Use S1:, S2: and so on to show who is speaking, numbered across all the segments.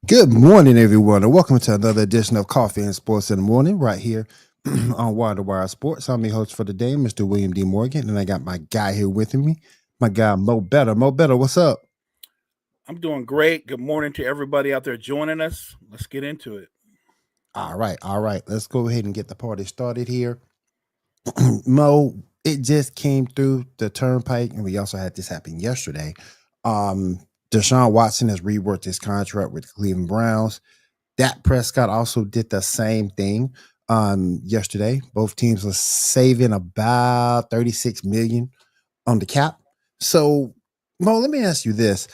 S1: Good morning, everyone, and welcome to another edition of Coffee and Sports in the Morning, right here on Wire to Wire Sports. I'm your host for the day, Mr. William D. Morgan, and I got my guy here with me, my guy Mo Better. Mo Better, what's up?
S2: I'm doing great. Good morning to everybody out there joining us. Let's get into it.
S1: All right. Let's go ahead and get the party started here. Mo, it just came through the turnpike, and we also had this happen yesterday. Um, Deshaun Watson has reworked his contract with the Cleveland Browns. Dak Prescott also did the same thing yesterday. Both teams were saving about 36 million on the cap. So, Mo, let me ask you this.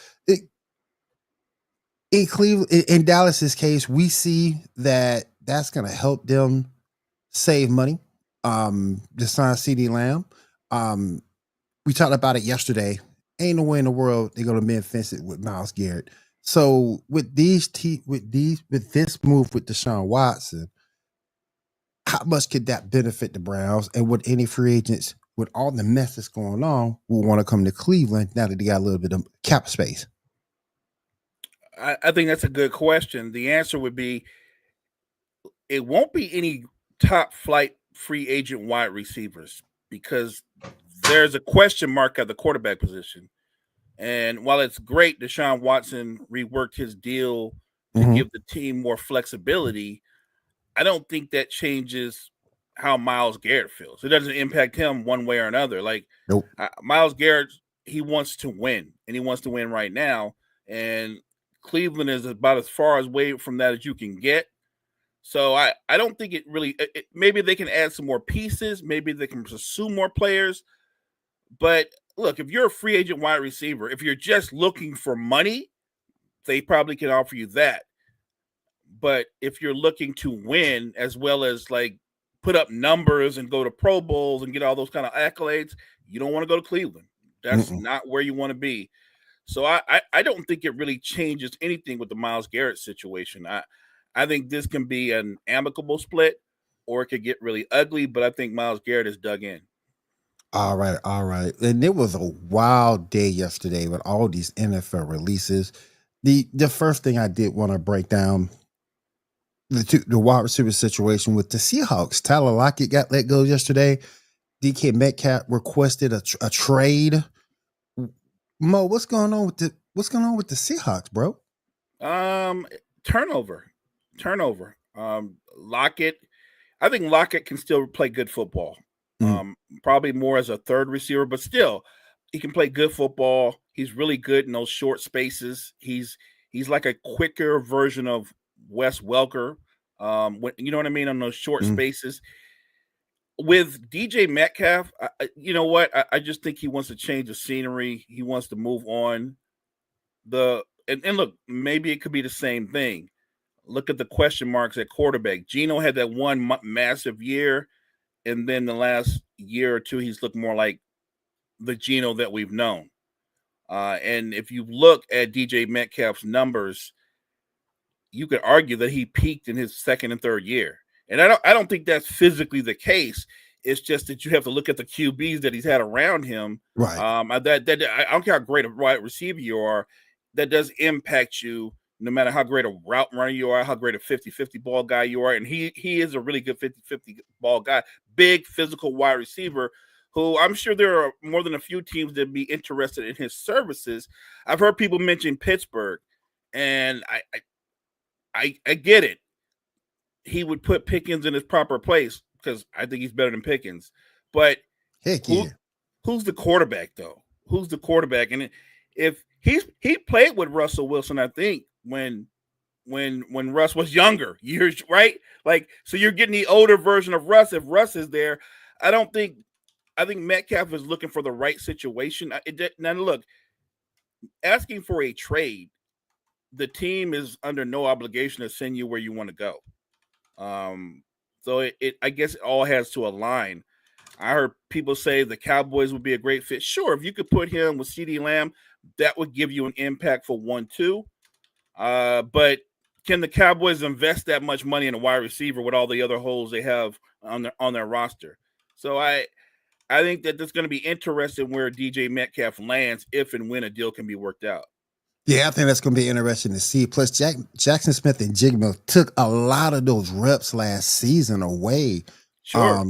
S1: In Cleveland, in Dallas's case, we see that that's going to help them save money. To sign CD Lamb. Um, we talked about it yesterday. Ain't no way in the world they're gonna mend fence it with Miles Garrett. So with this move with Deshaun Watson, how much could that benefit the Browns? And would any free agents with all the mess that's going on will want to come to Cleveland now that they got a little bit of cap space?
S2: I think that's a good question. The answer would be it won't be any top flight free agent wide receivers because there's a question mark at the quarterback position. And while it's great Deshaun Watson reworked his deal to
S1: Mm-hmm.
S2: give the team more flexibility, I don't think that changes how Miles Garrett feels. It doesn't impact him one way or another. Like
S1: Nope.
S2: Miles Garrett, he wants to win, and he wants to win right now. And Cleveland is about as far away from that as you can get. So I don't think it really. Maybe they can add some more pieces. Maybe they can pursue more players. But look, if you're a free agent wide receiver, if you're just looking for money, they probably can offer you that. But if you're looking to win as well as like put up numbers and go to Pro Bowls and get all those kind of accolades, you don't want to go to Cleveland. That's
S1: Mm-mm.
S2: not where you want to be. So I don't think it really changes anything with the Miles Garrett situation. I think this can be an amicable split or it could get really ugly, but I think Miles Garrett is dug in.
S1: All right. And it was a wild day yesterday with all these NFL releases. The first thing I did want to break down the wide receiver situation with the Seahawks. Tyler Lockett got let go yesterday. DK Metcalf requested a trade. Mo, what's going on with the Seahawks, bro?
S2: Um, turnover, turnover. Lockett. I think Lockett can still play good football.
S1: Mm,
S2: Probably more as a third receiver, but still, he can play good football. He's really good in those short spaces. He's like a quicker version of Wes Welker. You know what I mean on those short
S1: mm.
S2: spaces. With DJ Metcalf, you know what? I just think he wants to change the scenery. He wants to move on. And look, maybe it could be the same thing. Look at the question marks at quarterback. Gino had that one massive year, and then the last year or two, he's looked more like the Gino that we've known. And if you look at DJ Metcalf's numbers, you could argue that he peaked in his second and third year. And I don't think that's physically the case. It's just that you have to look at the QBs that he's had around him.
S1: Right.
S2: I don't care how great a wide receiver you are, that does impact you no matter how great a route runner you are, how great a 50-50 ball guy you are. And he is a really good 50-50 ball guy, big physical wide receiver who I'm sure there are more than a few teams that be interested in his services. I've heard people mention Pittsburgh, and I get it. He would put Pickens in his proper place because I think he's better than Pickens. But
S1: Heck
S2: who
S1: yeah.
S2: who's the quarterback though? Who's the quarterback? And if he played with Russell Wilson, I think when Russ was younger, years right? Like so you're getting the older version of Russ. If Russ is there, I don't think I think Metcalf is looking for the right situation. Now look, asking for a trade, the team is under no obligation to send you where you want to go. Um, so I guess it all has to align. I heard people say the Cowboys would be a great fit. Sure, if you could put him with CD Lamb, that would give you an impact for 1-2. But can the Cowboys invest that much money in a wide receiver with all the other holes they have on their roster? So I think that that's going to be interesting where DJ Metcalf lands if and when a deal can be worked out.
S1: Yeah, I think that's going to be interesting to see. Plus, Jackson Smith and Jigma took a lot of those reps last season away.
S2: Sure,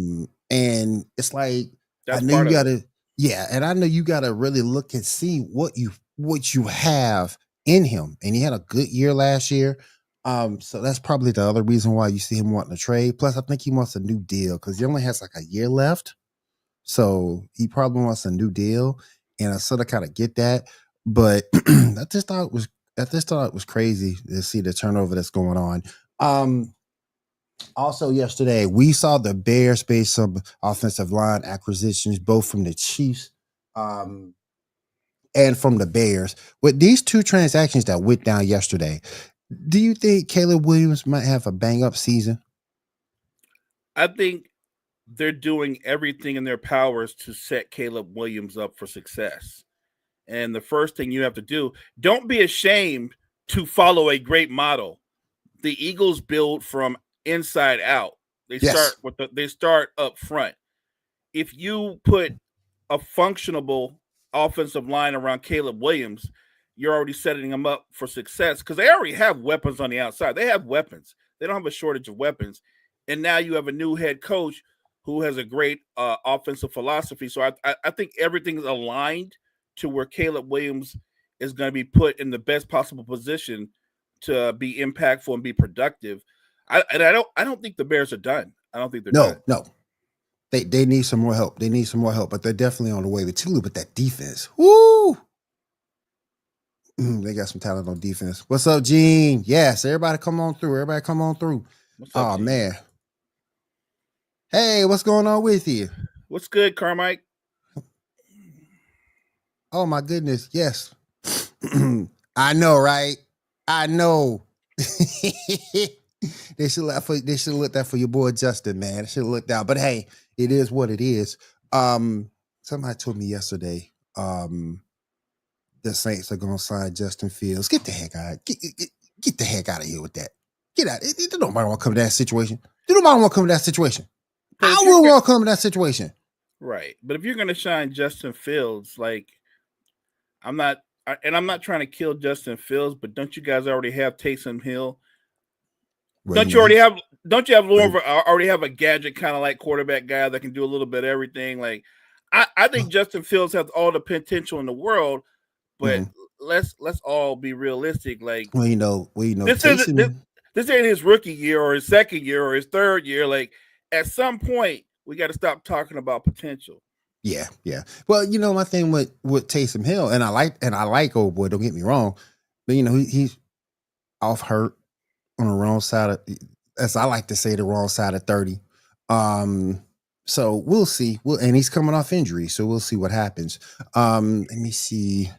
S1: And it's like I
S2: that's
S1: know you
S2: part of
S1: got
S2: it.
S1: to, yeah, and I know you got to really look and see what you have in him. And he had a good year last year. So that's probably the other reason why you see him wanting to trade. Plus, I think he wants a new deal because he only has like a year left. So he probably wants a new deal, and I sort of kind of get that. But I just thought it was crazy to see the turnover that's going on. Um, Also yesterday we saw the Bears make some offensive line acquisitions, both from the Chiefs um, and from the Bears. With these two transactions that went down yesterday, do you think Caleb Williams might have a bang up season?
S2: I think they're doing everything in their powers to set Caleb Williams up for success. And the first thing you have to do, don't be ashamed to follow a great model. The Eagles build from inside out.
S1: Yes.
S2: They start up front. If you put a functionable offensive line around Caleb Williams, you're already setting them up for success because they already have weapons on the outside. They have weapons. They don't have a shortage of weapons. And now you have a new head coach who has a great offensive philosophy. So I think everything's aligned to where Caleb Williams is going to be put in the best possible position to be impactful and be productive. I don't think the Bears are done. I don't think they're done.
S1: No, no. They need some more help. They need some more help, but they're definitely on the way. Particularly with that defense. Woo! They got some talent on defense. What's up, Gene? Yes, everybody come on through. Everybody come on through.
S2: What's up,
S1: Oh
S2: Gene?
S1: man. Hey, what's going on with you?
S2: What's good, Carmike?
S1: Oh my goodness. Yes. I know, right? I know. They should look that for your boy Justin, man. They should look out. But hey, it is what it is. Somebody told me yesterday, the Saints are gonna sign Justin Fields. Get the heck out. Get the heck out of here with that. Get out. Nobody want to come to that situation. Nobody want to come to that situation.
S2: But
S1: I
S2: if you're
S1: wouldn't
S2: go-
S1: want to come to that situation.
S2: right, but if you're going to shine Justin Fields, like I'm not, and I'm not trying to kill Justin Fields, but don't you guys already have Taysom Hill?
S1: Well,
S2: Don't you already have? Don't you have
S1: well,
S2: already have a gadget kind of like quarterback guy that can do a little bit of everything? Like I think Justin Fields has all the potential in the world, but
S1: mhm.
S2: let's all be realistic. Like
S1: Well,
S2: this isn't
S1: Taysom.
S2: this ain't his rookie year or his second year or his third year. Like at some point, we got to stop talking about potential.
S1: Yeah, yeah. Well, my thing with Taysom Hill, and I like old boy. Don't get me wrong, but he's off hurt on the wrong side of, as I like to say, the wrong side of 30. So we'll see. And he's coming off injury, so we'll see what happens. Let me see.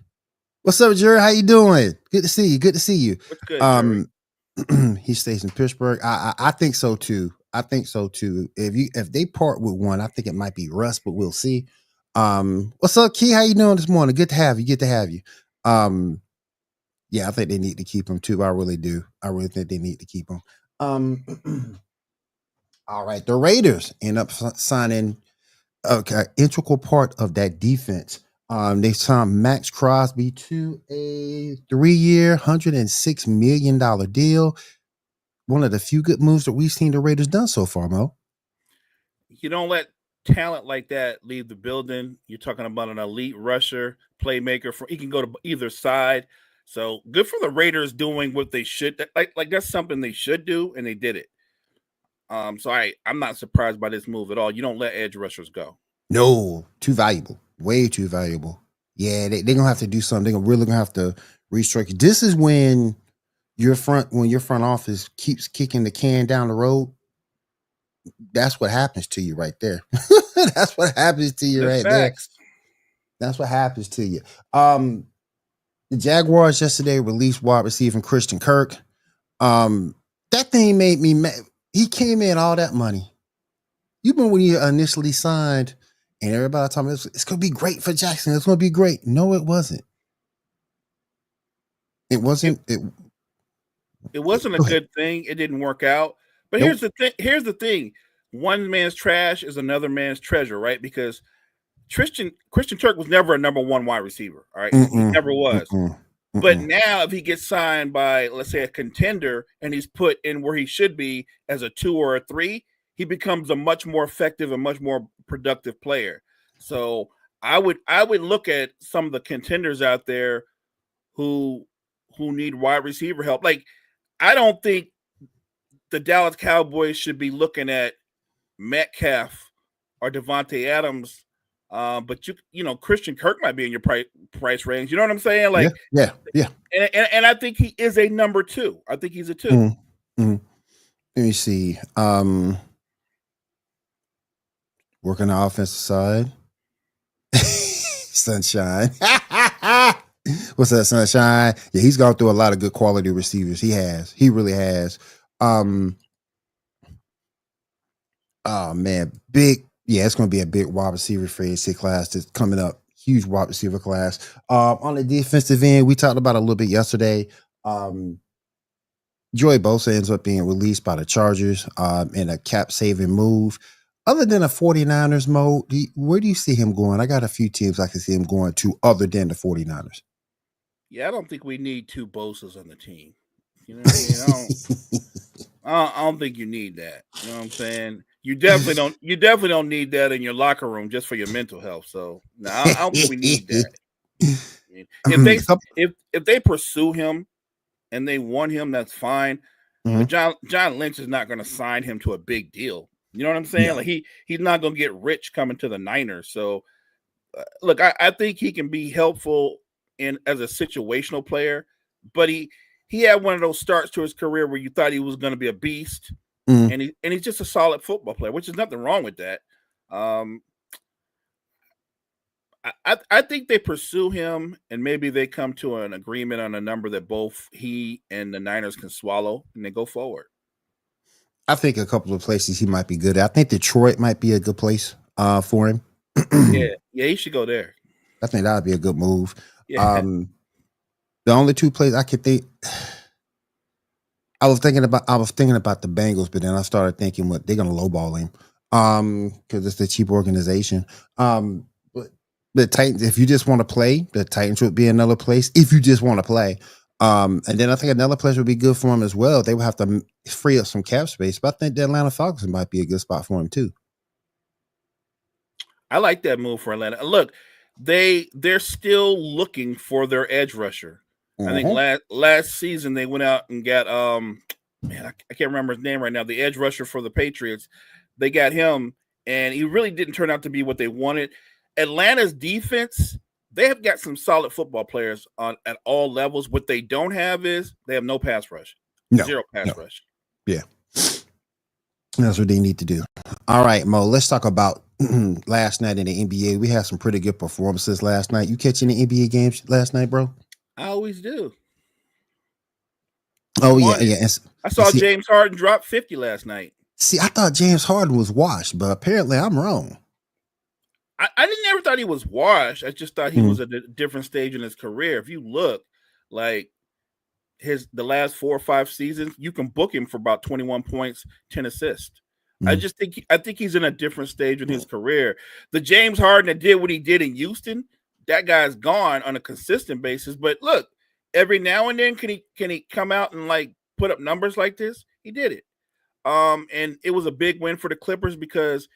S1: What's up, Jerry? How you doing? Good to see you. Good to see you.
S2: What's good, Jerry?
S1: Um, he stays in Pittsburgh. I think so too. I think so too. If they part with one, I think it might be Russ, but we'll see. What's up, Key? How you doing this morning? Good to have you. Good to have you. Yeah, I think they need to keep him too. I really do. I really think they need to keep him. All right, the Raiders end up signing an integral part of that defense. They signed Max Crosby to a 3-year, $106 million deal. One of the few good moves that we've seen the Raiders done so far, Mo.
S2: You don't let talent like that leave the building. You're talking about an elite rusher, playmaker. He can go to either side. So good for the Raiders doing what they should. Like that's something they should do, and they did it. So I'm not surprised by this move at all. You don't let edge rushers go.
S1: No, too valuable, way too valuable. Yeah, they're gonna have to do something. They're really gonna have to restructure. This is when your front office keeps kicking the can down the road. That's what happens to you right there. That's what happens to you
S2: That's
S1: right there.
S2: facts.
S1: That's what happens to you. The Jaguars yesterday released wide receiver Christian Kirk. That thing made me mad. He came in all that money. You remember when you initially signed, and everybody told me it's going to be great for Jackson. It's going to be great. No, it wasn't. It wasn't.
S2: It wasn't a
S1: Go ahead.
S2: good thing. It didn't work out. But
S1: Nope.
S2: Here's the thing. One man's trash is another man's treasure, right? Because Christian Kirk was never a number one wide receiver. All right, he
S1: Mm-mm,
S2: never was.
S1: mm-mm.
S2: But now, if he gets signed by, let's say, a contender, and he's put in where he should be as a 2 or a 3, he becomes a much more effective and much more productive player. So I would look at some of the contenders out there who need wide receiver help. Like, I don't think the Dallas Cowboys should be looking at Metcalf or Devontae Adams. But you know, Christian Kirk might be in your price range. You know what I'm saying? Like,
S1: yeah.
S2: And I think he is a number 2. I think he's a 2.
S1: Let me see. Working the offensive side. Sunshine. What's that, Sunshine? Yeah, he's gone through a lot of good quality receivers. He has. He really has. Oh man, big. Yeah, it's going to be a big wide receiver free agency class that's coming up. Huge wide receiver class. On the defensive end, we talked about it a little bit yesterday. Joey Bosa ends up being released by the Chargers in a cap-saving move. Other than a 49ers mode, where do you see him going? I got a few teams I can see him going to other than the 49ers.
S2: Yeah, I don't think we need 2 Bosas on the team. You know what I mean? I don't think you need that. You know what I'm saying? You definitely don't. You definitely don't need that in your locker room just for your mental health. So no, I don't think we need that. If they pursue him and they want him, that's fine. But John Lynch is not going to sign him to a big deal. You know what I'm saying? Yeah. Like he's not going to get rich coming to the Niners. So look, I think he can be helpful as a situational player, but he had one of those starts to his career where you thought he was going to be a beast. And he's just a solid football player, which is nothing wrong with that. I think they pursue him, and maybe they come to an agreement on a number that both he and the Niners can swallow, and they go forward.
S1: I think a couple of places he might be good at. I think Detroit might be a good place for him.
S2: yeah, he should go there.
S1: I think that would be a good move.
S2: Yeah.
S1: The only 2 places I could think. I was thinking about the Bengals, but then I started thinking, what they're going to lowball him because it's a cheap organization. But the Titans, if you just want to play, the Titans would be another place. If you just want to play, and then I think another place would be good for him as well. They would have to free up some cap space, but I think the Atlanta Falcons might be a good spot for him too.
S2: I like that move for Atlanta. Look, they're still looking for their edge rusher. I think last season they went out and got I can't remember his name right now, the edge rusher for the Patriots. They got him, and he really didn't turn out to be what they wanted. Atlanta's defense, they have got some solid football players at all levels. What they don't have is they have no pass rush. Zero pass rush.
S1: Yeah. That's what they need to do. All right, Mo, let's talk about last night in the NBA. We had some pretty good performances last night. You catching the NBA games last night, bro?
S2: I always do.
S1: Oh, yeah.
S2: I saw James Harden drop 50 last night.
S1: See, I thought James Harden was washed, but apparently I'm wrong.
S2: I never thought he was washed. I just thought he was at a different stage in his career. If you look, like the last 4 or 5 seasons, you can book him for about 21 points, 10 assists. I think he's in a different stage in his career. The James Harden that did what he did in Houston, that guy's gone on a consistent basis. But look, every now and then, can he come out and like put up numbers like this? He did it. And it was a big win for the Clippers because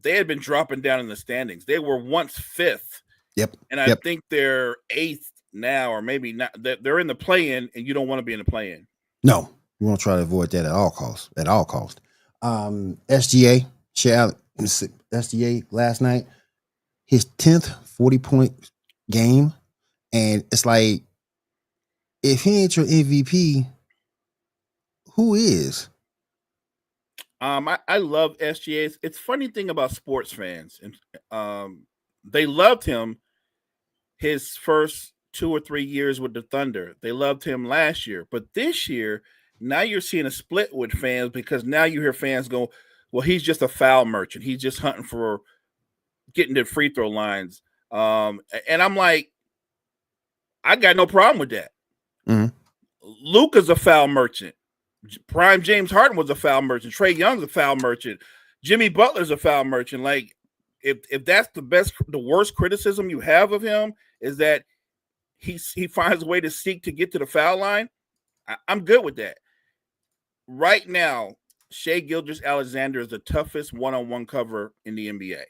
S2: they had been dropping down in the standings. They were once 5th.
S1: Yep.
S2: And I think they're 8th now, or maybe not. They're in the play-in, and you don't want to be in the play-in.
S1: No, you want to try to avoid that at all costs. At all costs. SGA, SGA last night, his 10th 40-point game, and it's like, if he ain't your MVP, who is?
S2: I love SGA. It's funny thing about sports fans, and they loved him his first 2 or 3 years with the Thunder. They loved him last year, but this year, now you're seeing a split with fans because now you hear fans go, well, he's just a foul merchant. He's just hunting for getting to free throw lines. And I'm like, I got no problem with that. Luka's a foul merchant. Prime James Harden was a foul merchant. Trae Young's a foul merchant. Jimmy Butler's a foul merchant. Like, if that's the worst criticism you have of him is that he finds a way to seek to get to the foul line. I'm good with that. Right now, Shai Gilgeous-Alexander is the toughest one-on-one cover in the NBA.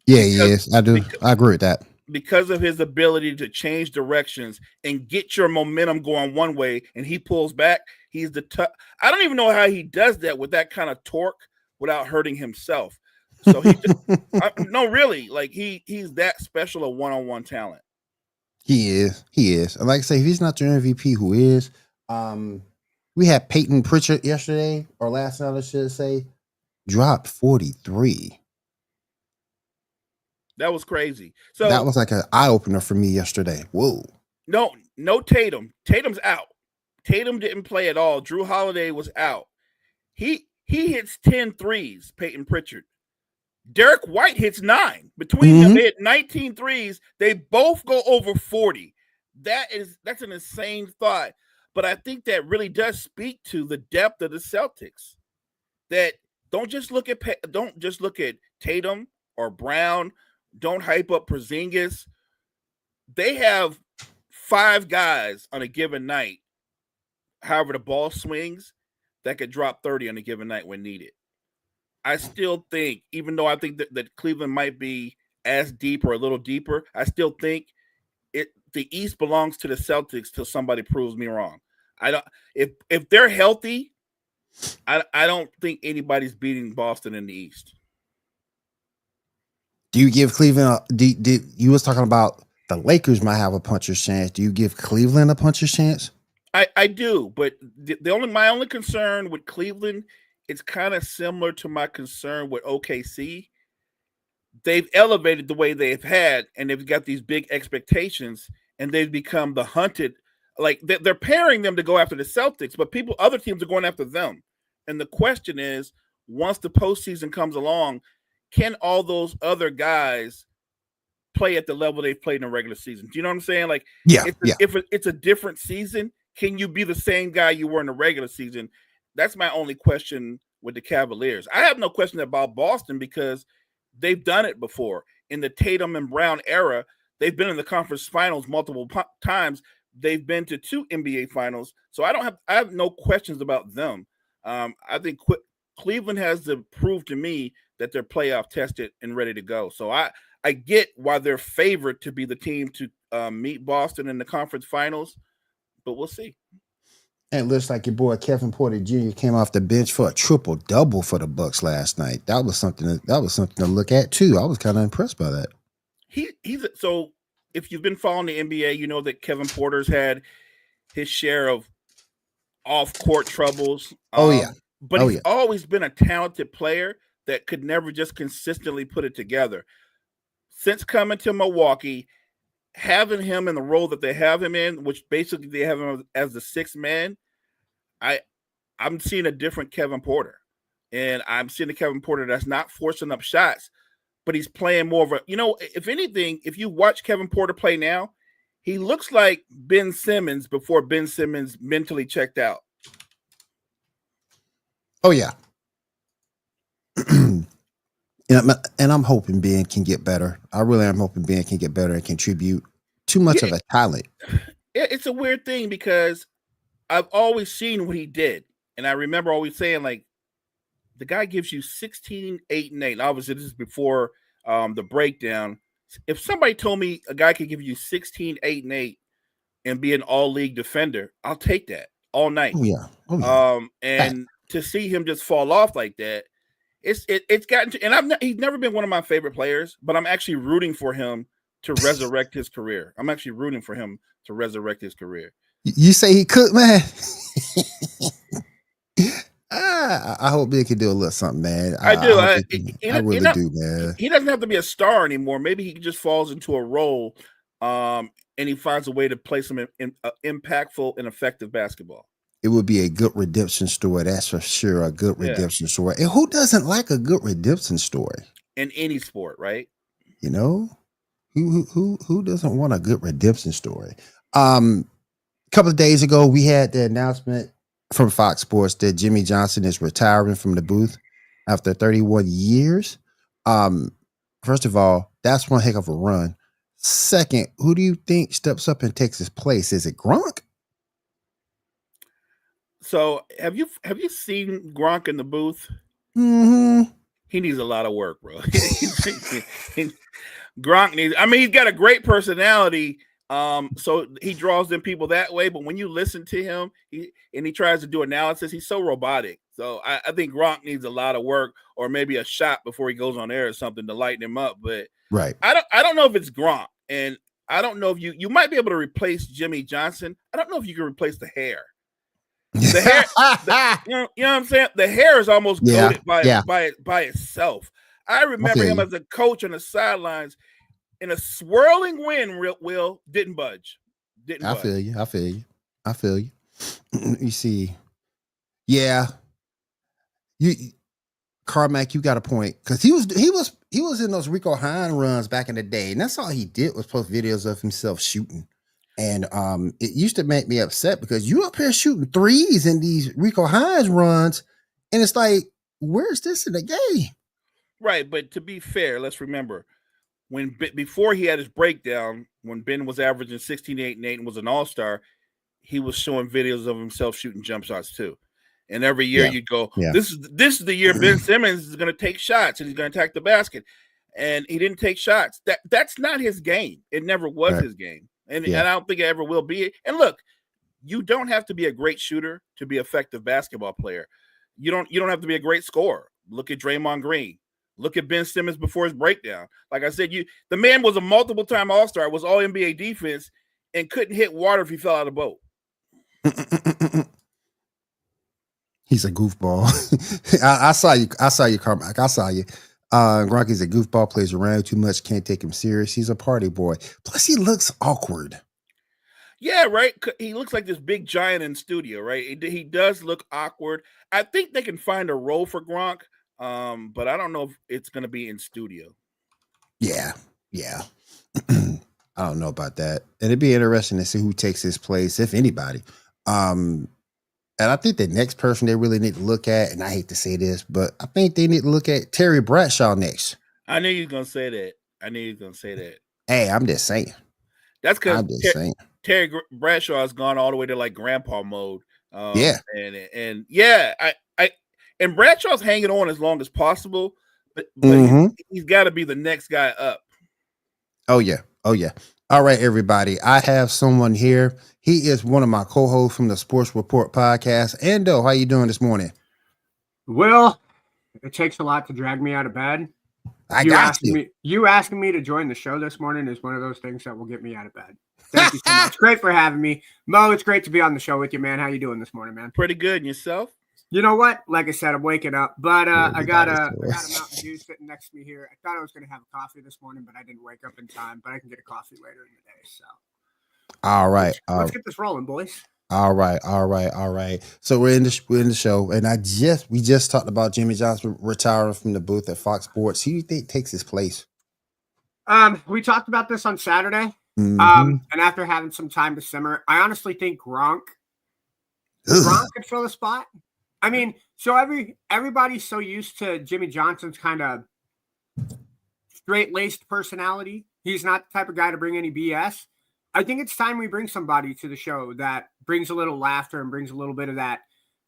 S1: Yeah, he is. I do. I agree with that.
S2: Because of his ability to change directions and get your momentum going one way, and he pulls back. He's the tough. I don't even know how he does that with that kind of torque without hurting himself. So he just, no, really, like he's that special a one-on-one talent.
S1: He is. He is. And like I say, if he's not your MVP, who is? We had Peyton Pritchard yesterday, or last night, I should say, dropped 43.
S2: That was crazy. So
S1: that was like an eye opener for me yesterday. Whoa.
S2: No Tatum. Tatum's out. Tatum didn't play at all. Drew Holiday was out. He hits 10 threes, Peyton Pritchard. Derek White hits 9. Between them, they hit 19 threes. They both go over 40. That's an insane thought. But I think that really does speak to the depth of the Celtics. That don't just look at Tatum or Brown. Don't hype up Porzingis. They have 5 guys on a given night, however the ball swings, that could drop 30 on a given night when needed. I still think, even though I think that Cleveland might be as deep or a little deeper, I still think the East belongs to the Celtics till somebody proves me wrong. If they're healthy, I don't think anybody's beating Boston in the East.
S1: Do you give Cleveland you was talking about the Lakers might have a puncher's chance. Do you give Cleveland a puncher's chance?
S2: I do, but my only concern with Cleveland, it's kind of similar to my concern with OKC. They've elevated the way they've had, and they've got these big expectations, and they've become the hunted. Like they're pairing them to go after the Celtics, but other teams are going after them. And the question is, once the postseason comes along, can all those other guys play at the level they've played in the regular season? Do you know what I'm saying? Like, if it's a different season, can you be the same guy you were in the regular season? That's my only question with the Cavaliers. I have no question about Boston because they've done it before. In the Tatum and Brown era, they've been in the conference finals multiple times. They've been to 2 NBA finals. So I have no questions about them. I think Cleveland has to prove to me that they're playoff tested and ready to go. So I get why they're favored to be the team to meet Boston in the conference finals, but we'll see.
S1: And it looks like your boy Kevin Porter Jr. came off the bench for a triple-double for the Bucks last night. That was something to look at too. I was kind of impressed by that.
S2: So if you've been following the NBA, you know that Kevin Porter's had his share of off-court troubles. But he's always been a talented player that could never just consistently put it together. Since coming to Milwaukee, having him in the role that they have him in, which basically they have him as the 6th man, I'm seeing a different Kevin Porter. And I'm seeing a Kevin Porter that's not forcing up shots, but he's playing more of a, if anything, if you watch Kevin Porter play now, he looks like Ben Simmons before Ben Simmons mentally checked out.
S1: Oh, yeah. And I'm hoping Ben can get better. I really am hoping Ben can get better and contribute. Too much of a talent.
S2: It's a weird thing because I've always seen what he did. And I remember always saying, like, the guy gives you 16, 8, and 8. Obviously, this is before the breakdown. If somebody told me a guy could give you 16, 8, and 8 and be an all-league defender, I'll take that all night.
S1: Oh, yeah.
S2: And to see him just fall off like that, it's gotten to, and he's never been one of my favorite players, but I'm actually rooting for him to resurrect his career.
S1: You say he could, man. I hope Ben can do a little something, man.
S2: I do.
S1: I really do, man.
S2: He doesn't have to be a star anymore. Maybe he just falls into a role, and he finds a way to play some impactful and effective basketball.
S1: It would be a good redemption story. That's for sure. A good redemption story. And who doesn't like a good redemption story?
S2: In any sport, right?
S1: Who doesn't want a good redemption story? A couple of days ago, we had the announcement from Fox Sports that Jimmy Johnson is retiring from the booth after 31 years. First of all, that's one heck of a run. Second, who do you think steps up and takes his place? Is it Gronk?
S2: So have you seen Gronk in the booth?
S1: Mm-hmm.
S2: He needs a lot of work, bro. Gronk needs. I mean, he's got a great personality. So he draws in people that way. But when you listen to him, he tries to do analysis, he's so robotic. So I think Gronk needs a lot of work, or maybe a shot before he goes on air or something to lighten him up. But
S1: Right.
S2: I don't know if it's Gronk, and I don't know if you might be able to replace Jimmy Johnson. I don't know if you can replace the hair. The hair, you know what I'm saying? The hair is almost goated by itself. I remember him as a coach on the sidelines in a swirling wind. Will didn't budge.
S1: I feel you. You see, yeah, Carmack, you got a point, because he was in those Rico Hine runs back in the day, and that's all he did was post videos of himself shooting. And it used to make me upset because you up here shooting threes in these Rico Hines runs, and it's like, where's this in the game?
S2: Right, but to be fair, let's remember before he had his breakdown, when Ben was averaging 16, 8, and 8 and was an all-star, he was showing videos of himself shooting jump shots too. And every year you'd go, this is the year Ben Simmons is going to take shots and he's going to attack the basket. And he didn't take shots. That's not his game. It never was his game. And I don't think it ever will be. And look, you don't have to be a great shooter to be an effective basketball player. You don't have to be a great scorer. Look at Draymond Green. Look at Ben Simmons before his breakdown. Like I said, the man was a multiple-time All-Star, was all NBA defense, and couldn't hit water if he fell out of a boat.
S1: He's a goofball. I saw you, Carmack. I saw you. Gronky's a goofball, plays around too much, can't take him serious. He's a party boy. Plus, he looks awkward.
S2: Yeah, right. He looks like this big giant in studio, right? He does look awkward. I think they can find a role for Gronk, but I don't know if it's going to be in studio.
S1: Yeah. I don't know about that. And it'd be interesting to see who takes his place, if anybody. And I think the next person they really need to look at, and I hate to say this, but I think they need to look at Terry Bradshaw next.
S2: I knew you were going to say that.
S1: Hey, I'm just saying.
S2: That's because Terry Bradshaw has gone all the way to like grandpa mode. And Bradshaw's hanging on as long as possible, but he's got to be the next guy up.
S1: Oh yeah. All right, everybody. I have someone here. He is one of my co-hosts from the Sports Report podcast. Ando, how you doing this morning?
S3: Well, it takes a lot to drag me out of bed. You asking me to join the show this morning is one of those things that will get me out of bed. Thank you so much. Great for having me. Mo, it's great to be on the show with you, man. How you doing this morning, man?
S2: Pretty good. And yourself?
S3: You know what? Like I said, I'm waking up, but I got a Mountain Dew sitting next to me here. I thought I was going to have a coffee this morning, but I didn't wake up in time, but I can get a coffee later in the day. So,
S1: all right.
S3: Let's get this rolling, boys.
S1: All right. So we're in the show, and we just talked about Jimmy Johnson retiring from the booth at Fox Sports. Who do you think takes his place?
S3: We talked about this on Saturday. And after having some time to simmer, I honestly think Gronk could fill the spot. I mean, so everybody's so used to Jimmy Johnson's kind of straight-laced personality. He's not the type of guy to bring any BS. I think it's time we bring somebody to the show that brings a little laughter and brings a little bit of that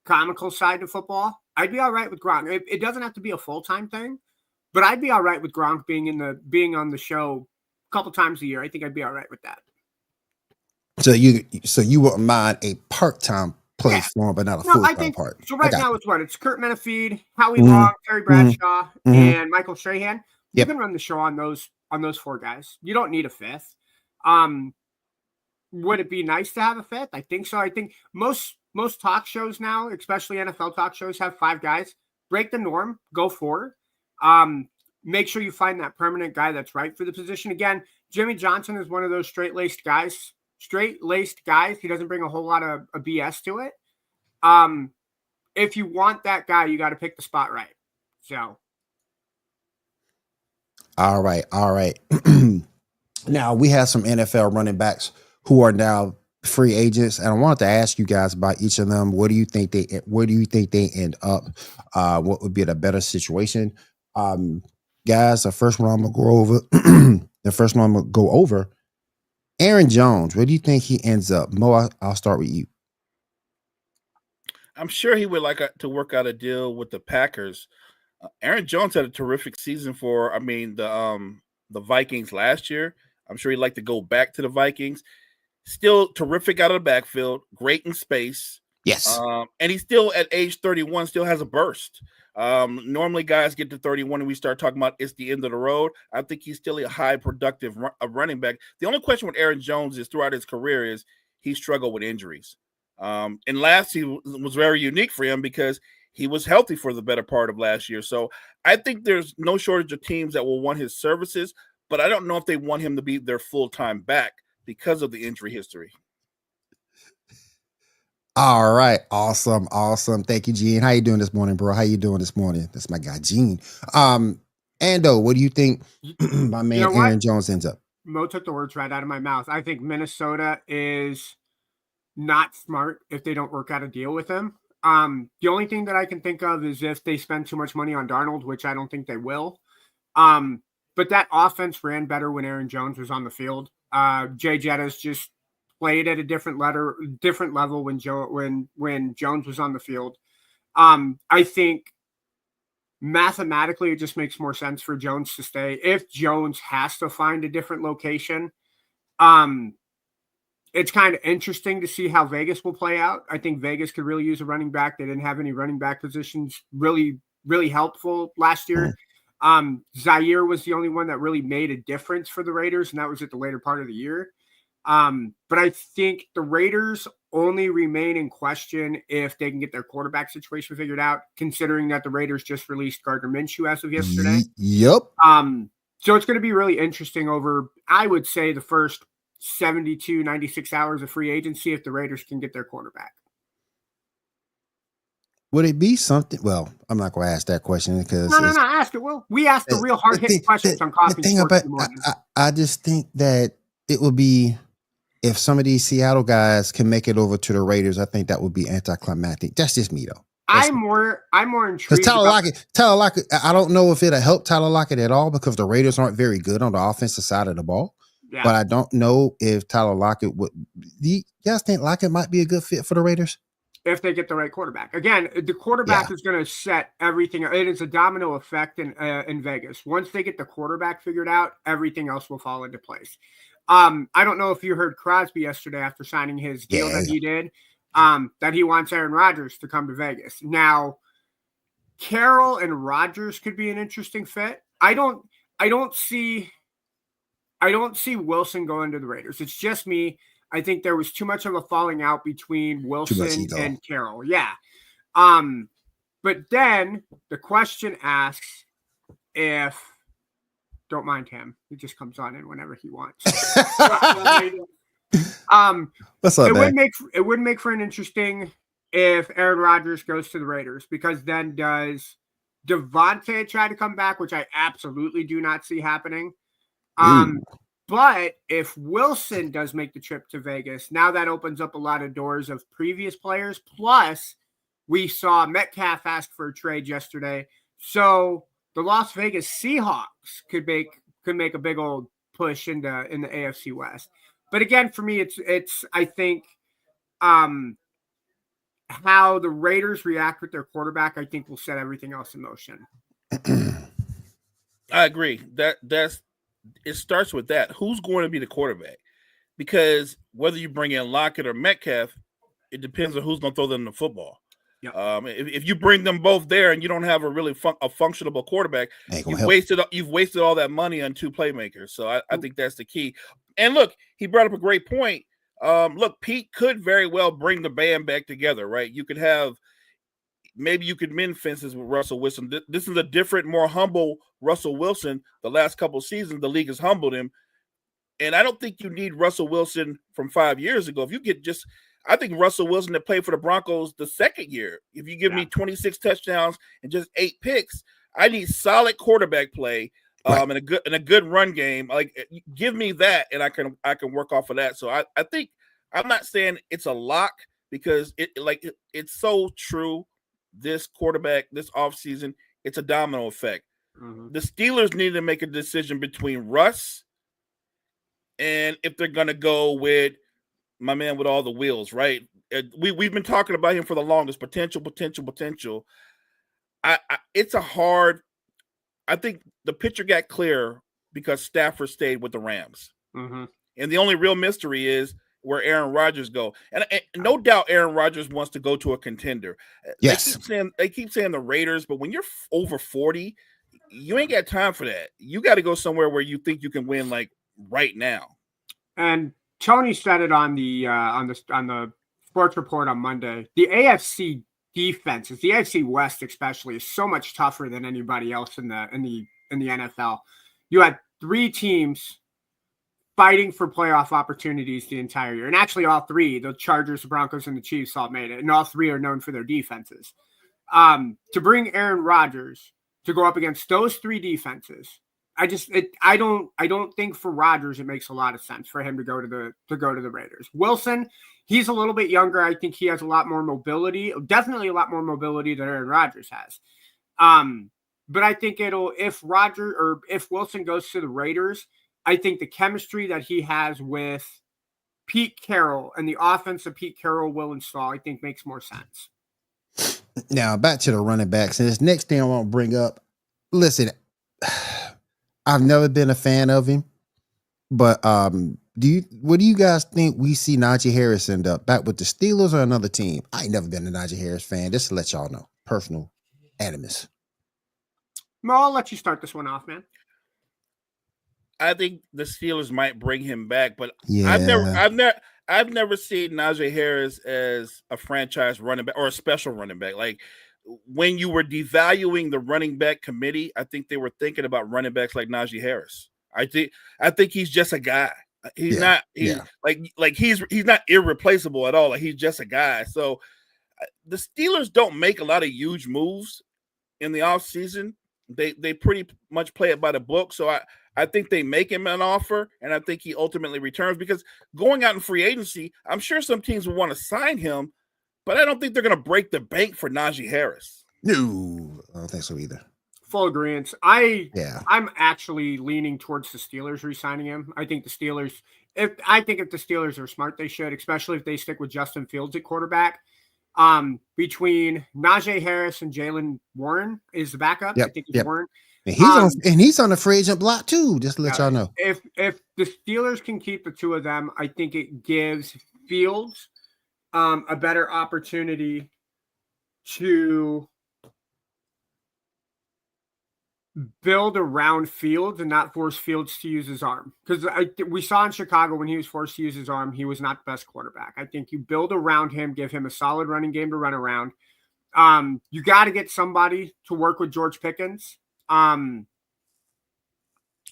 S3: comical side to football. I'd be all right with Gronk. It doesn't have to be a full-time thing, but I'd be all right with Gronk being on the show a couple times a year. I think I'd be all right with that.
S1: So you wouldn't mind a part-time place for him, but not a full-time part.
S3: So right now it's Kurt Menefee, Howie Long, Terry Bradshaw, and Michael Strahan. You can run the show on those 4 guys. You don't need a 5th. Would it be nice to have a 5th? I think so. I think most talk shows now, especially NFL talk shows, have 5 guys. Break the norm. Go 4. Make sure you find that permanent guy that's right for the position. Again, Jimmy Johnson is one of those straight-laced guys. He doesn't bring a whole lot of BS to it. If you want that guy, you got to pick the spot right. So.
S1: All right. Now we have some NFL running backs who are now free agents, and I wanted to ask you guys about each of them. Where do you think they end up? What would be the better situation? Guys, the first one I'm gonna go over The first one I'm gonna go over. Aaron Jones, where do you think he ends up? Mo, I'll start with you.
S2: I'm sure he would like to work out a deal with the Packers. Aaron Jones had a terrific season for, the Vikings last year. I'm sure he'd like to go back to the Vikings. Still terrific out of the backfield, great in space.
S1: Yes.
S2: And he's still at age 31, still has a burst. Normally guys get to 31 and we start talking about it's the end of the road. I think he's still a high productive running back. The only question with Aaron Jones is throughout his career is he struggled with injuries. And last year was very unique for him because he was healthy for the better part of last year. So I think there's no shortage of teams that will want his services, but I don't know if they want him to be their full-time back because of the injury history.
S1: All right. Awesome. Thank you, Gene. How you doing this morning, bro? How you doing this morning? That's my guy, Gene. Ando, what do you think my man Aaron Jones ends up?
S3: Mo took the words right out of my mouth. I think Minnesota is not smart if they don't work out a deal with him. The only thing that I can think of is if they spend too much money on Darnold, which I don't think they will. But that offense ran better when Aaron Jones was on the field. Jay Jettis just played at a different level when Jones was on the field. I think mathematically it just makes more sense for Jones to stay. If Jones has to find a different location, it's kind of interesting to see how Vegas will play out. I think Vegas could really use a running back. They didn't have any running back positions really, really helpful last year. Zaire was the only one that really made a difference for the Raiders, and that was at the later part of the year. But I think the Raiders only remain in question if they can get their quarterback situation figured out, considering that the Raiders just released Gardner Minshew as of yesterday.
S1: Yep.
S3: So it's going to be really interesting over, I would say, the first 72, 96 hours of free agency if the Raiders can get their quarterback.
S1: Would it be something? Well, I'm not going to ask that question because
S3: no, ask it. Will we ask the real hard hitting questions on Coffee Sports?
S1: I just think that it would be if some of these Seattle guys can make it over to the Raiders. I think that would be anticlimactic. That's just me though.
S3: I'm more intrigued.
S1: Because Tyler Lockett, I don't know if it'll help Tyler Lockett at all because the Raiders aren't very good on the offensive side of the ball. Yeah. But I don't know if Tyler Lockett would. You guys think Lockett might be a good fit for the Raiders?
S3: If they get the right quarterback. Again, the quarterback is going to set everything. It is a domino effect in Vegas. Once they get the quarterback figured out, everything else will fall into place. I don't know if you heard Crosby yesterday after signing his deal that he did, that he wants Aaron Rodgers to come to Vegas. Now, Carroll and Rodgers could be an interesting fit. I don't see Wilson going to the Raiders. It's just me. I think there was too much of a falling out between Wilson and Carroll. Yeah. But then the question asks if, don't mind him. He just comes on in whenever he wants.
S1: What's up,
S3: it would make for an interesting if Aaron Rodgers goes to the Raiders, because then does Devontae try to come back, which I absolutely do not see happening. But if Wilson does make the trip to Vegas, now that opens up a lot of doors of previous players. Plus, we saw Metcalf ask for a trade yesterday. So the Las Vegas Seahawks could make a big old push in the AFC West. But again, for me, it's I think how the Raiders react with their quarterback, I think will set everything else in motion.
S2: I agree. It starts with that. Who's going to be the quarterback? Because whether you bring in Lockett or Metcalf, it depends on who's going to throw them the football. Yep. If you bring them both there and you don't have a really functionable quarterback, you've wasted all that money on two playmakers. So I think that's the key. And look, he brought up a great point. Look, Pete could very well bring the band back together, right? You could have. Maybe you could mend fences with Russell Wilson. This is a different, more humble Russell Wilson. The last couple of seasons, the league has humbled him. And I don't think you need Russell Wilson from 5 years ago. If you get I think Russell Wilson that played for the Broncos the second year, if you give me 26 touchdowns and just 8 picks, I need solid quarterback play and a good run game. Like, give me that, and I can work off of that. So I think I'm not saying it's a lock because it's so true. This quarterback, this offseason, it's a domino effect. Mm-hmm. The Steelers need to make a decision between Russ and if they're going to go with my man with all the wheels, right? We've been talking about him for the longest. Potential. It's a hard. I think the picture got clear because Stafford stayed with the Rams,
S3: Mm-hmm.
S2: and the only real mystery is where Aaron Rodgers go. And no doubt Aaron Rodgers wants to go to a contender.
S1: Yes.
S2: They keep saying the Raiders, but when you're over 40, you ain't got time for that. You got to go somewhere where you think you can win, like right now.
S3: And Tony said it on the Sports Report on Monday. The AFC defenses, the AFC West especially, is so much tougher than anybody else in the NFL. You had 3 teams fighting for playoff opportunities the entire year, and actually all 3, the Chargers, the Broncos, and the Chiefs, all made it, and all 3 are known for their defenses. To bring Aaron Rodgers to go up against those 3 defenses, I don't think for Rodgers it makes a lot of sense for him to go to the Raiders. Wilson, he's a little bit younger. I think he has a lot more mobility, definitely a lot more mobility than Aaron Rodgers has. But I think if Wilson goes to the Raiders, I think the chemistry that he has with Pete Carroll and the offense that Pete Carroll will install, I think makes more sense.
S1: Now back to the running backs, and this next thing I want to bring up. Listen, I've never been a fan of him, but what do you guys think we see Najee Harris end up back with the Steelers or another team? I ain't never been a Najee Harris fan. Just to let y'all know, personal animus.
S3: Mo, I'll let you start this one off, man.
S2: I think the Steelers might bring him back, but
S1: yeah.
S2: I've never seen Najee Harris as a franchise running back or a special running back. Like when you were devaluing the running back committee, I think they were thinking about running backs like Najee Harris. I think he's just a guy. He's not irreplaceable at all. Like he's just a guy. So the Steelers don't make a lot of huge moves in the offseason. They pretty much play it by the book. So I think they make him an offer, and I think he ultimately returns because going out in free agency, I'm sure some teams will want to sign him, but I don't think they're going to break the bank for Najee Harris.
S1: No, I don't think so either.
S3: Full agreement. I'm actually leaning towards the Steelers re-signing him. I think the Steelers, if the Steelers are smart, they should, especially if they stick with Justin Fields at quarterback. Between Najee Harris and Jaylen Warren is the backup.
S1: Yep,
S3: I think it's Warren.
S1: And he's on the free agent block too. Just to let y'all know.
S3: If the Steelers can keep the 2 of them, I think it gives Fields a better opportunity to build around Fields and not force Fields to use his arm. Because we saw in Chicago when he was forced to use his arm, he was not the best quarterback. I think you build around him, give him a solid running game to run around. You got to get somebody to work with George Pickens. I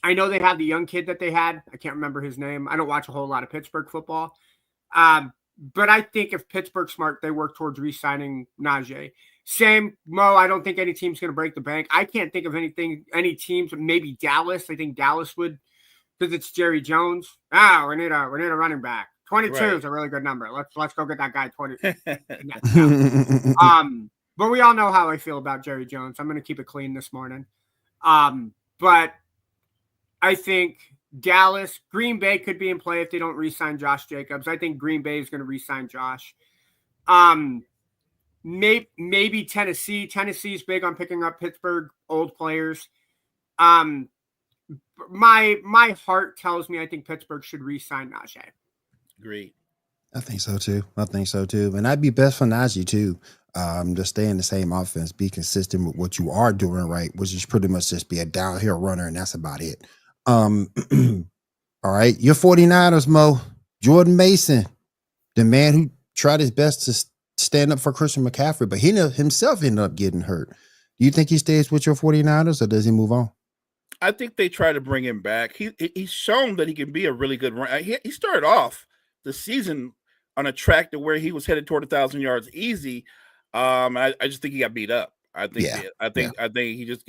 S3: know they have the young kid that they had. I can't remember his name. I don't watch a whole lot of Pittsburgh football. But I think if Pittsburgh's smart, they work towards re-signing Najee. Same, Mo, I don't think any team's going to break the bank. I can't think of any teams, maybe Dallas. I think Dallas would, because it's Jerry Jones. We need a running back. 22 is a really good number. Let's go get that guy 20. But we all know how I feel about Jerry Jones. I'm going to keep it clean this morning. But I think Dallas, Green Bay could be in play if they don't re-sign Josh Jacobs. I think Green Bay is going to re-sign Josh. Maybe Tennessee. Tennessee's big on picking up Pittsburgh old players. My heart tells me I think Pittsburgh should re-sign Najee.
S2: Great.
S1: I think so too. And I'd be best for Najee too. Just stay in the same offense, be consistent with what you are doing right, which is pretty much just be a downhill runner, and that's about it. All right, your 49ers, Mo. Jordan Mason, the man who tried his best to stand up for Christian McCaffrey, but he himself ended up getting hurt. Do you think he stays with your 49ers or does he move on?
S2: I think they try to bring him back. He's shown that he can be a really good runner. He started off the season on a track to where he was headed toward 1,000 yards easy. I just think he got beat up. I think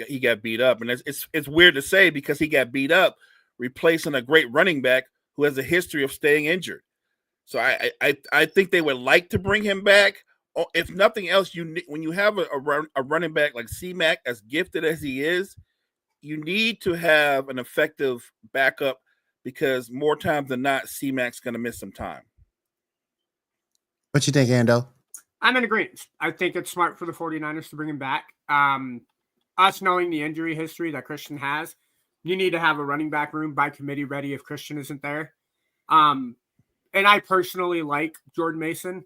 S2: he got beat up, and it's weird to say because he got beat up, replacing a great running back who has a history of staying injured. So I think they would like to bring him back. If nothing else, when you have a running back like C-Mac, as gifted as he is, you need to have an effective backup because more times than not, C-Mac's going to miss some time.
S1: What you think, Ando?
S3: I'm in agreement. I think it's smart for the 49ers to bring him back. Us knowing the injury history that Christian has, you need to have a running back room by committee ready if Christian isn't there. And I personally like Jordan Mason.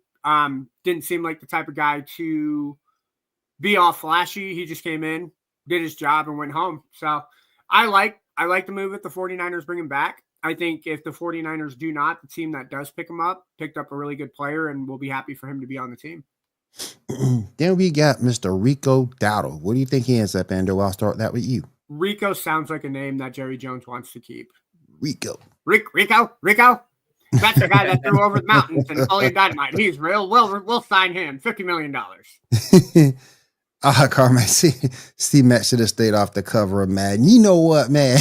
S3: Didn't seem like the type of guy to be all flashy. He just came in, did his job, and went home. So I like the move if the 49ers bring him back. I think if the 49ers do not, the team that does pick him up picked up a really good player, and we'll be happy for him to be on the team.
S1: Then we got Mr. Rico Dowdle. What do you think he ends up, Ando? I'll start that with you.
S3: Rico sounds like a name that Jerry Jones wants to keep.
S1: Rico.
S3: Rico. That's the guy that threw over the mountains and Napoleon Dynamite. He's real. We'll sign him. $50 million.
S1: Carmen, C-Mac should have stayed off the cover of Madden. You know what, man?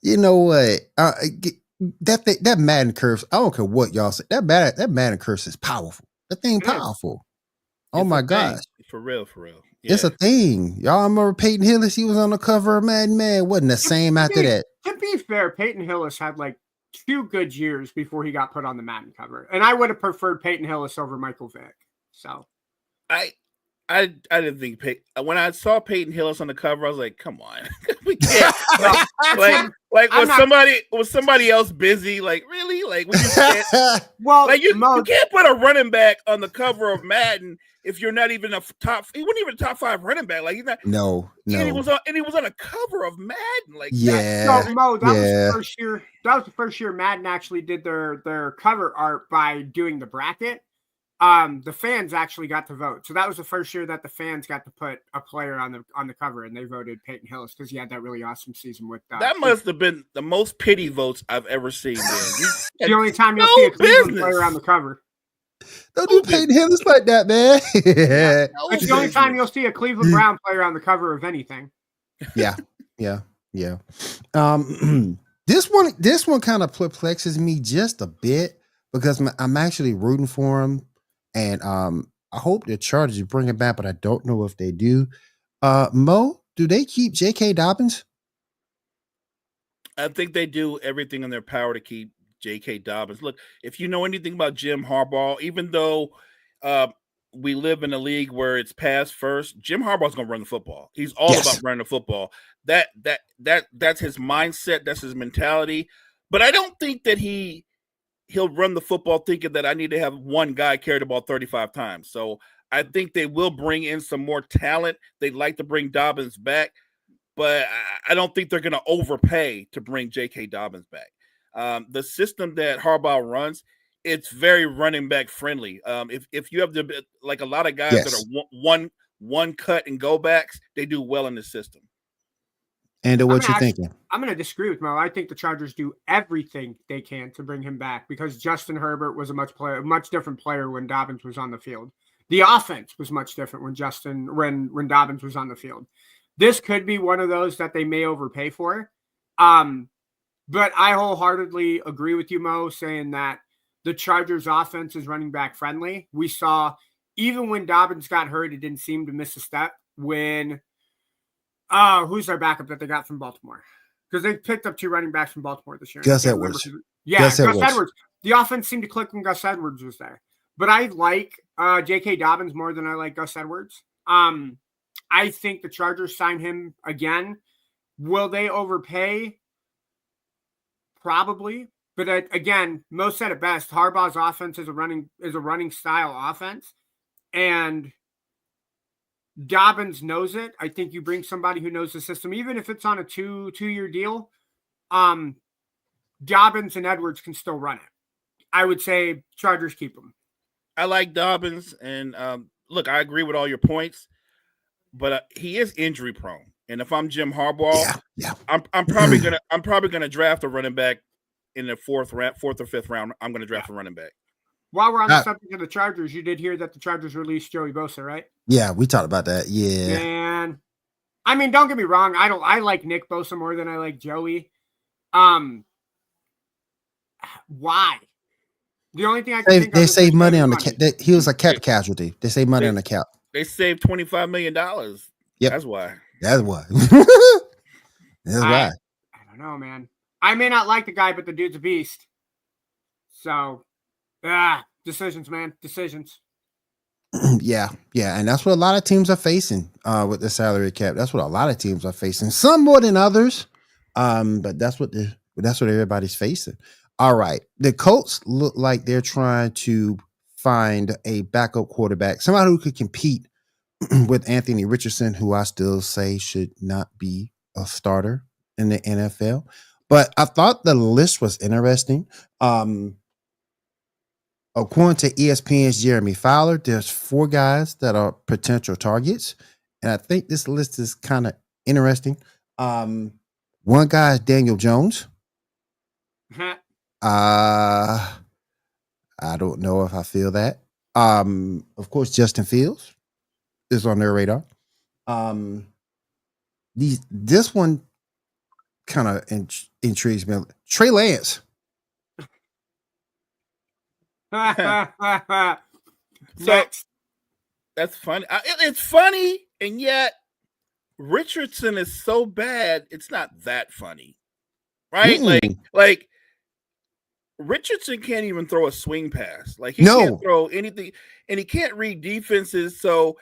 S1: You know what? That Madden curse, I don't care what y'all say. That Madden curse is powerful. That thing powerful. Oh my gosh.
S2: For real. Yeah.
S1: It's a thing. Y'all remember Peyton Hillis? He was on the cover of Madden, man. Wasn't the same after that.
S3: To be fair, Peyton Hillis had like 2 good years before he got put on the Madden cover. And I would have preferred Peyton Hillis over Michael Vick. So
S2: I didn't think when I saw Peyton Hillis on the cover, I was like, come on. We can't. Was somebody else busy? Like, really? Like, we just can't, you can't put a running back on the cover of Madden if you're not even he wasn't even a top 5 running back. Like, he's not.
S1: No.
S2: And he was on a cover of Madden. Like,
S1: yeah.
S3: So, Mo, that was the first year. That was the first year Madden actually did their cover art by doing the bracket. The fans actually got to vote. So that was the first year that the fans got to put a player on the cover, and they voted Peyton Hillis because he had that really awesome season with
S2: that must have been the most pity votes I've ever seen.
S3: The only time you'll see a Cleveland player on the cover.
S1: Don't do Peyton Hillis like that, man.
S3: It's the only time you'll see a Cleveland Brown player on the cover of anything.
S1: Yeah. This one kind of perplexes me just a bit because I'm actually rooting for him. And I hope the Chargers bring it back, but I don't know if they do. Mo, do they keep J.K. Dobbins?
S2: I think they do everything in their power to keep J.K. Dobbins. Look, if you know anything about Jim Harbaugh, even though we live in a league where it's pass first, Jim Harbaugh's going to run the football. He's all about running the football. That's his mindset. That's his mentality. But I don't think that he'll run the football thinking that I need to have one guy carry the ball 35 times. So I think they will bring in some more talent. They'd like to bring Dobbins back, but I don't think they're going to overpay to bring J.K. Dobbins back. The system that Harbaugh runs, it's very running back friendly. If you have like a lot of guys that are one cut and go backs, they do well in the system.
S1: And what you thinking?
S3: I'm going to disagree with Mo. I think the Chargers do everything they can to bring him back because Justin Herbert was a much different player when Dobbins was on the field. The offense was much different when Dobbins was on the field. This could be one of those that they may overpay for. But I wholeheartedly agree with you, Mo, saying that the Chargers offense is running back friendly. We saw even when Dobbins got hurt, it didn't seem to miss a step when who's their backup that they got from Baltimore? Because they picked up 2 running backs from Baltimore this year.
S1: Gus Edwards.
S3: Gus Edwards. The offense seemed to click when Gus Edwards was there. But I like J.K. Dobbins more than I like Gus Edwards. I think the Chargers sign him again. Will they overpay? Probably. But again, Mo said it best. Harbaugh's offense is a running style offense. And Dobbins knows it. I think you bring somebody who knows the system, even if it's on a two-year deal. Dobbins and Edwards can still run it. I would say Chargers keep him.
S2: I like Dobbins, and look, I agree with all your points, but he is injury prone. And if I'm Jim Harbaugh, I'm probably gonna draft a running back in the fourth or 5th round. I'm gonna draft a running back.
S3: While we're on the subject of the Chargers, you did hear that the Chargers released Joey Bosa, right?
S1: Yeah, we talked about that. Yeah.
S3: And I mean, don't get me wrong. I like Nick Bosa more than I like Joey. Why? The only thing I can think
S1: they
S3: of
S1: save money on the cap. He was a cap casualty. They save money on the cap.
S2: They saved $25 million.
S1: Yep.
S2: That's why.
S1: That's why. That's why.
S3: I don't know, man. I may not like the guy, but the dude's a beast. So, decisions, man, decisions.
S1: Yeah, and that's what a lot of teams are facing with the salary cap. That's what a lot of teams are facing. Some more than others, but that's what everybody's facing. All right, the Colts look like they're trying to find a backup quarterback, somebody who could compete with Anthony Richardson, who I still say should not be a starter in the NFL. But I thought the list was interesting. According to ESPN's Jeremy Fowler, there's 4 guys that are potential targets. And I think this list is kind of interesting. One guy is Daniel Jones. I don't know if I feel that. Of course, Justin Fields is on their radar. This one kind of intrigues me. Trey Lance.
S2: So that's funny. It's funny, and yet Richardson is so bad, it's not that funny, right? Like Richardson can't even throw a swing pass. Like he can't throw anything, and he can't read defenses. So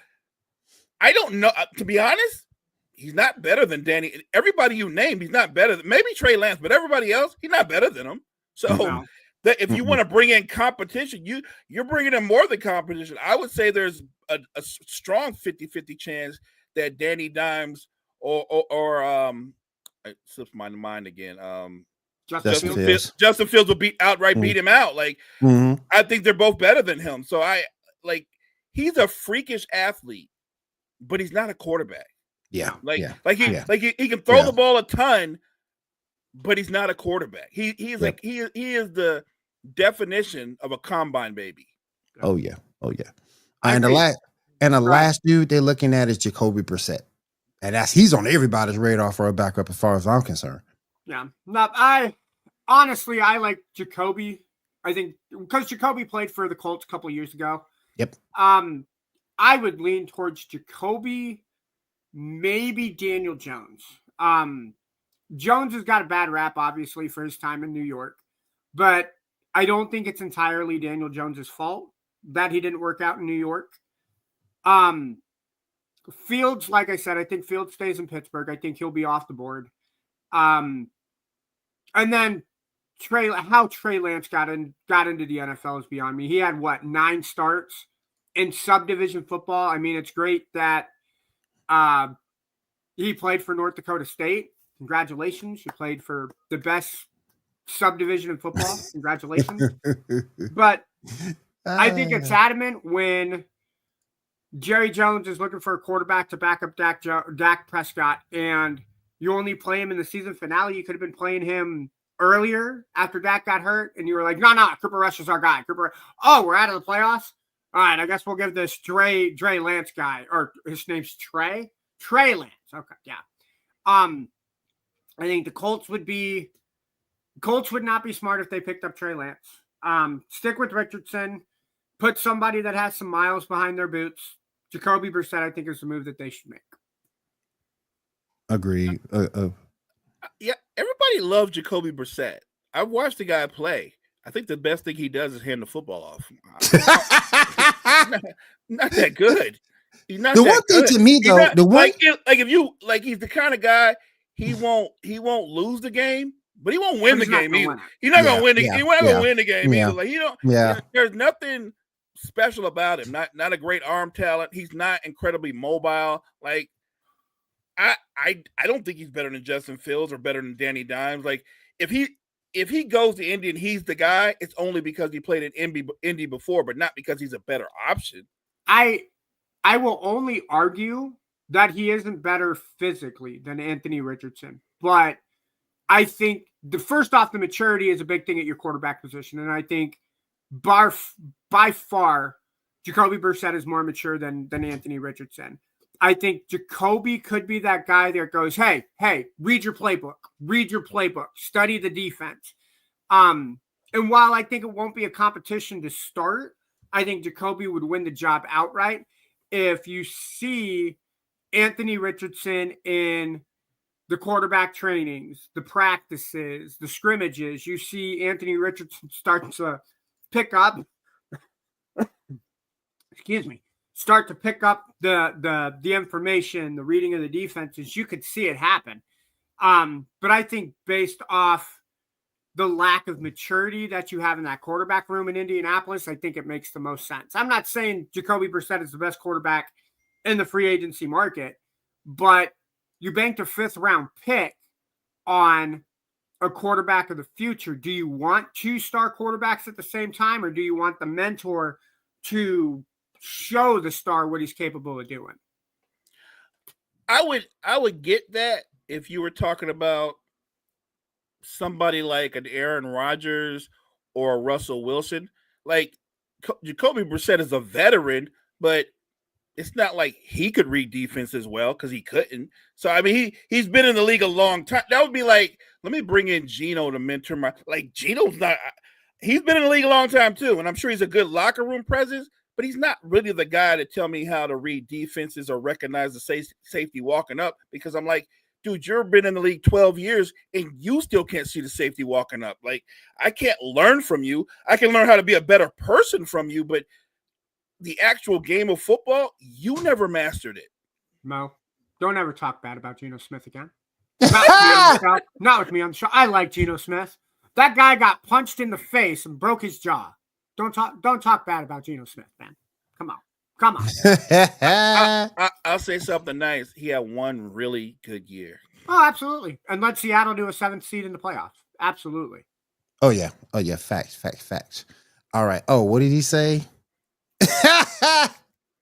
S2: I don't know. To be honest, he's not better than Danny. Everybody you named, he's not better than maybe Trey Lance, but everybody else, he's not better than him. So that if you want to bring in competition, you're bringing in more than competition. I would say there's a strong 50-50 chance that Danny Dimes or it slips my mind again. Justin Fields will beat him out. Like I think they're both better than him. So he's a freakish athlete, but he's not a quarterback. He can throw the ball a ton, but he's not a quarterback. He is the definition of a combine baby.
S1: Oh yeah. And the last dude they're looking at is Jacoby Brissett, and he's on everybody's radar for a backup as far as I'm concerned.
S3: Yeah, I like Jacoby. I think because Jacoby played for the Colts a couple of years ago.
S1: Yep.
S3: I would lean towards Jacoby, maybe Daniel Jones. Jones has got a bad rap, obviously, for his time in New York, but I don't think it's entirely Daniel Jones's fault that he didn't work out in New York. Fields, like I said, I think Fields stays in Pittsburgh. I think he'll be off the board. And then how Trey Lance got into the NFL is beyond me. He had 9 starts in subdivision football. I mean, it's great that he played for North Dakota State. Congratulations. You played for the best subdivision in football. Congratulations. But I think it's adamant when Jerry Jones is looking for a quarterback to back up Dak Prescott, and you only play him in the season finale. You could have been playing him earlier after Dak got hurt, and you were like, no, Cooper Rush is our guy. we're out of the playoffs? All right, I guess we'll give this Trey Lance guy, or his name's Trey Lance. Okay, yeah. I think the Colts would not be smart if they picked up Trey Lance. Stick with Richardson. Put somebody that has some miles behind their boots. Jacoby Brissett, I think, is the move that they should make.
S1: Agreed.
S2: Yeah, everybody loves Jacoby Brissett. I've watched the guy play. I think the best thing he does is hand the football off. not that good. He's not. The one thing to me though, he's the kind of guy he won't lose the game, but he won't win the game either. He's not gonna win the game. He's not gonna win the game either. Like there's nothing special about him. Not a great arm talent. He's not incredibly mobile. Like I don't think he's better than Justin Fields or better than Danny Dimes. Like if he goes to Indy and he's the guy, it's only because he played in Indy before, but not because he's a better option.
S3: I will only argue that he isn't better physically than Anthony Richardson, but I think the maturity is a big thing at your quarterback position, and I think by far Jacoby Brissett is more mature than Anthony Richardson. I think Jacoby could be that guy that goes, hey, read your playbook, study the defense. And while I think it won't be a competition to start, I think Jacoby would win the job outright if you see Anthony Richardson in the quarterback trainings, the practices, the scrimmages, you see Anthony Richardson start to pick up. Start to pick up the information, the reading of the defenses. You could see it happen. But I think based off the lack of maturity that you have in that quarterback room in Indianapolis, I think it makes the most sense. I'm not saying Jacoby Brissett is the best quarterback in the free agency market, but you banked a 5th round pick on a quarterback of the future. Do you want 2 star quarterbacks at the same time, or do you want the mentor to show the star what he's capable of doing?
S2: I would get that if you were talking about somebody like an Aaron Rodgers or a Russell Wilson. Like Jacoby Brissett is a veteran, but it's not like he could read defense as well because he couldn't. So, I mean, he's been in the league a long time. That would be like, let me bring in Geno to mentor my – like, Geno's not – he's been in the league a long time too, and I'm sure he's a good locker room presence, but he's not really the guy to tell me how to read defenses or recognize the safety walking up, because I'm like, dude, you've been in the league 12 years and you still can't see the safety walking up. Like, I can't learn from you. I can learn how to be a better person from you, but the actual game of football, you never mastered it.
S3: Mo, don't ever talk bad about Geno Smith again. Not with me on the show. I like Geno Smith. That guy got punched in the face and broke his jaw. Don't talk bad about Geno Smith, man. Come on.
S2: I'll say something nice. He had one really good year.
S3: Oh, absolutely. And let Seattle do a 7th seed in the playoffs. Absolutely.
S1: Oh yeah. Facts. All right. Oh, what did he say?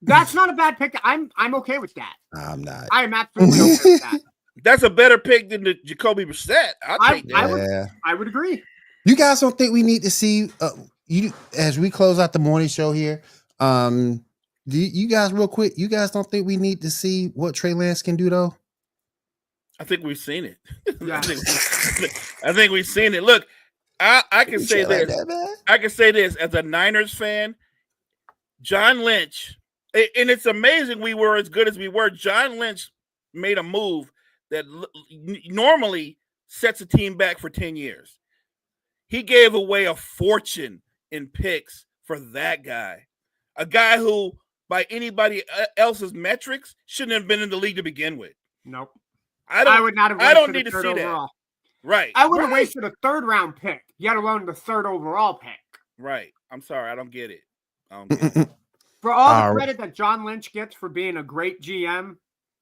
S3: That's not a bad pick. I'm okay with that.
S1: I'm not.
S3: I am absolutely okay with that.
S2: That's a better pick than the Jacoby Brissett. I'll take
S3: that. I would agree.
S1: You guys don't think we need to see you as we close out the morning show here? Do you guys real quick? You guys don't think we need to see what Trey Lance can do though?
S2: I think we've seen it.
S3: Yeah.
S2: I think we've seen it. Look, I can say this. I can say this as a Niners fan. John Lynch, and it's amazing we were as good as we were. John Lynch made a move that normally sets a team back for 10 years. He gave away a fortune in picks for that guy, a guy who, by anybody else's metrics, shouldn't have been in the league to begin with.
S3: Nope.
S2: I
S3: would not have.
S2: I don't need to see
S3: overall.
S2: That. Right.
S3: I would have wasted a 3rd round pick, yet alone the 3rd overall pick.
S2: Right. I'm sorry. I don't get it.
S3: For all the credit that John Lynch gets for being a great GM,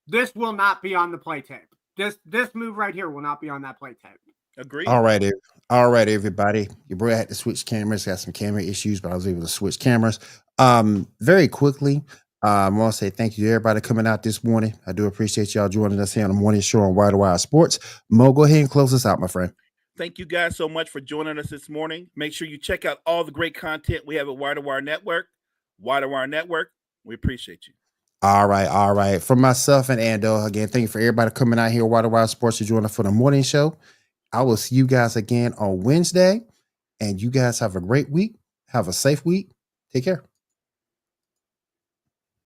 S3: this will not be on the play tape. This move right here will not be on that play tape.
S2: Agreed.
S1: All right, everybody. Your boy had to switch cameras. Got some camera issues, but I was able to switch cameras. Very quickly, I want to say thank you to everybody coming out this morning. I do appreciate y'all joining us here on the morning show on Wire to Wire Sports. Mo, go ahead and close us out, my friend.
S2: Thank you guys so much for joining us this morning. Make sure you check out all the great content we have at Wire to Wire Network. Wire to Wire Network, we appreciate you.
S1: All right. From myself and Ando, again, thank you for everybody coming out here, Wire to Wire Sports, to join us for the morning show. I will see you guys again on Wednesday, and you guys have a great week. Have a safe week. Take care.